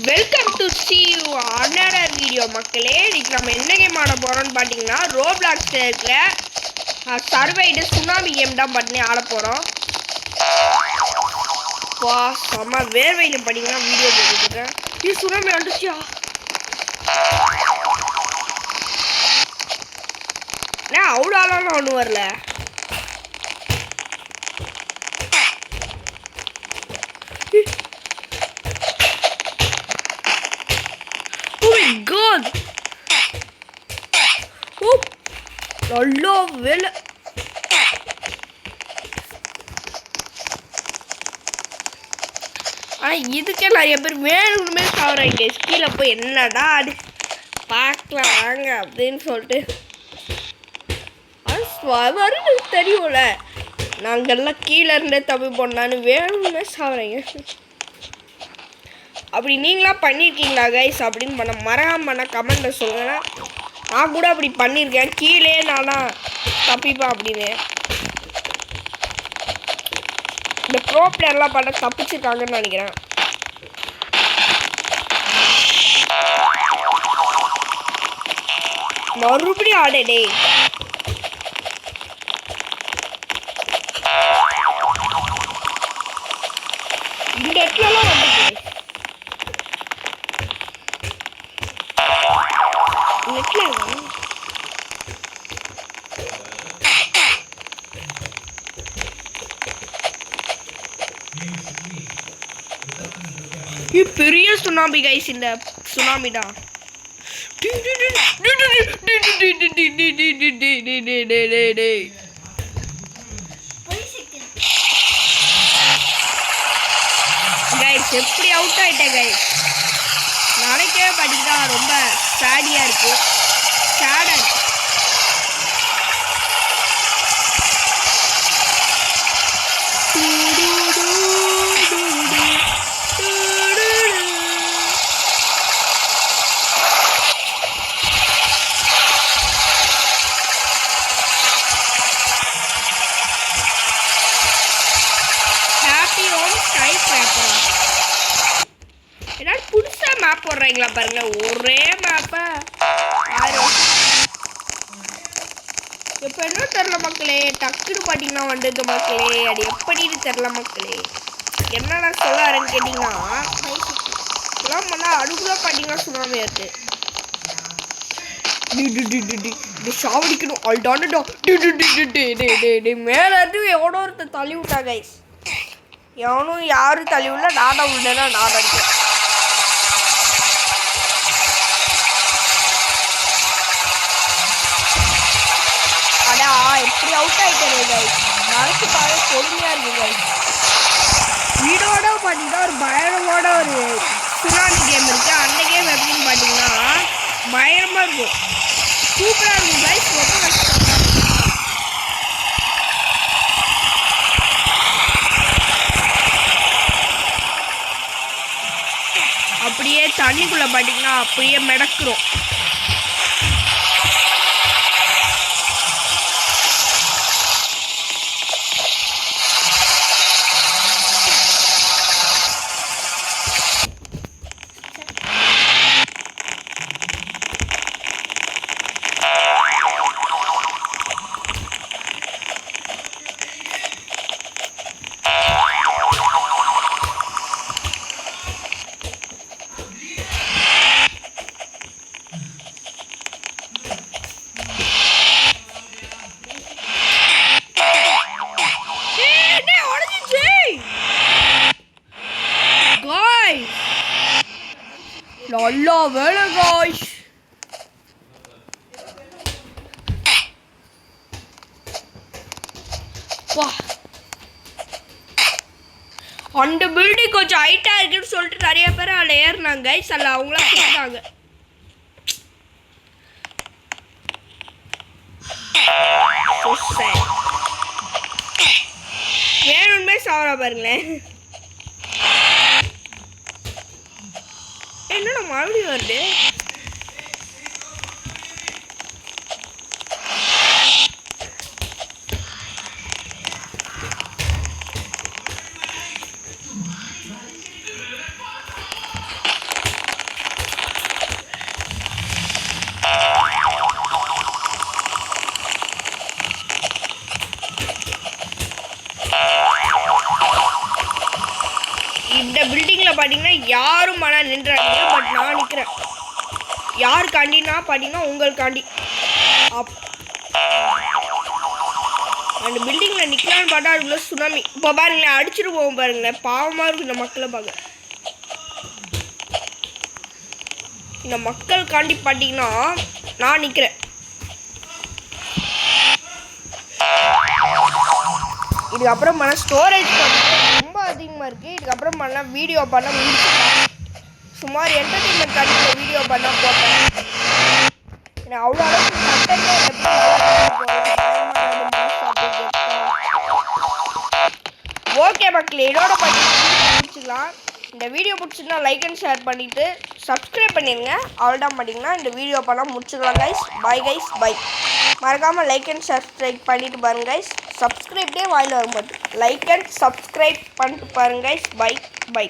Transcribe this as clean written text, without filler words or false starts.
Welcome to see you another video மக்களே. இன்னைக்கு நம்ம என்ன கேம் ஆட போறோம்னு பாத்தீங்கன்னா ரோப்ளாக்ஸ்ல இருக்கிற சர்வைடு சுனாமி கேம் தான் பண்ணி ஆட போறோம். வா செம்ம வேர்வையில பாத்தீங்கன்னா வீடியோ போட்டுட்டு இருக்கேன். இது சுனாமி வந்துச்சியா? நான் அவ்வளோ ஆளாலாம் ஒன்றும் வரல. God! Oh! நல்லா வேலை. இதுக்கே நிறைய பேர் வேணுமே சாவறாங்க. கீழே போய் என்னடா அது பார்க்கலாம் வாங்க அப்படின்னு சொல்லிட்டு அது தெரியும்ல, நாங்கள்லாம் கீழே இருந்தே தப்பி போனான்னு வேணுமே சாவறாங்க. அப்படி நீங்களாம் பண்ணியிருக்கீங்களா கைஸ் அப்படின்னு மறக்காம கமெண்ட்டில் சொல்லுங்கன்னா நான் கூட அப்படி பண்ணியிருக்கேன். கீழே நானா தப்பிப்பேன் அப்படின்னு. இந்த ப்ரோ பிளேயர்லாம் பண்ண தப்பிச்சிருக்காங்கன்னு நினைக்கிறேன். மறுபடியும் ஆடே இந்த இடத்துலலாம் வந்துட்டு பெரிய சுனாமி கைஸ். இந்த சுனாமி தான் கைஸ். எப்படி அவுட் ஆயிட்டேன் கைஸ். நினைக்கவே பார்த்தீங்கன்னா ரொம்ப சேடியாக இருக்கு. சேடாக இருக்கு. ஏதாவது புதுசா மேப் போடுறீங்களா பாருங்க. ஒரே மேப்பா இப்ப என்ன தெரியல மக்களே. டக்குன்னு பாத்தீங்கன்னா வந்தது மக்களே. அது எப்படின்னு தெரியல மக்களே. என்னடா சொல்லாருன்னு கேட்டீங்கன்னா எல்லாம் பண்ணா அதுக்குள்ள பாத்தீங்கன்னா சுனாமி இருக்கு. சாவடிக்கணும் ஆல்டாண்டா மேல இருந்து எவனோ ஒருத்தர் தள்ளி விட்டா கைஸ். எவனும் யாரும் தள்ளி விடல. நாடா விடனா நாடா இருக்கேன். அடா எப்படி அவுட் ஆயிட்டேன் கைஸ். நடக்கு பாரு பொறுமையா இருக்கு கைஸ். வீடோட பார்த்தீங்கன்னா ஒரு பயங்கரமான ஒரு சுனாமி கேம் இருக்கு. அந்த கேம் எப்படின்னு பார்த்தீங்கன்னா பயங்கரமா இருக்கும். சூப்பரா இருக்கும் கைஸ். ரொம்ப கஷ்டம். அப்படியே தண்ணிக்குள்ள பார்த்தீங்கன்னா அப்படியே மிதக்குறோம். நல்லா வேலை காய்ஸ். அந்த பில்டிங் கொஞ்சம் ஹைட்டா இருக்குன்னு சொல்லிட்டு நிறைய பேர் அதில் ஏறினாங்க கைஸ். அதில் அவங்களாம் சொல்லிட்டாங்க. வேணுமே சாவரா பாருங்களேன். என்னடா மறுபடியும் வருது. இந்த பில்டிங்கில் பார்த்தீங்கன்னா யாரும் ஆனால் நின்றாங்க, பட் நான் நிற்கிறேன். யாருக்காண்டினா பார்த்தீங்கன்னா உங்களுக்காண்டி. அந்த பில்டிங்கில் நிற்கலான்னு பார்த்தா அதுக்குள்ள சுனாமி. இப்போ பாருங்களேன், அடிச்சுட்டு போவோம் பாருங்களேன். பாவமாக இருக்கும் இந்த மக்களை பார்க்க. இந்த மக்களுக்காண்டி பார்த்தீங்கன்னா நான் நிற்கிறேன். இதுக்கப்புறம் பண்ண ஸ்டோரேஜ் ரொம்ப அதிகமாக இருக்குது. இதுக்கப்புறம் பண்ண வீடியோ பண்ண முடிச்சுக்கலாம். சுமார் என்டர்டெயின்மெண்ட் காண்டி வீடியோ பண்ண போட்டேன். ஏன்னா அவ்வளோ அளவுக்கு ஓகே மக்களே, இதோட முடிச்சுக்கலாம். இந்த வீடியோ பிடிச்சிருந்தா லைக் அண்ட் ஷேர் பண்ணிவிட்டு சப்ஸ்கிரைப் பண்ணிடுங்க. அவ்வளோதான் பண்ணிங்கன்னா இந்த வீடியோ பண்ணால் முடிச்சுக்கலாம் கைஸ். பாய் கைஸ், பாய். மறக்காமல் லைக் அண்ட் சப்ஸ்கிரைப் பண்ணிட்டு பாருங்க கைஸ். சப்ஸ்கிரைப்டே வாயில் வரும்போது லைக் அண்ட் சப்ஸ்கிரைப் பண்ணிட்டு பாருங்க கைஸ். By by.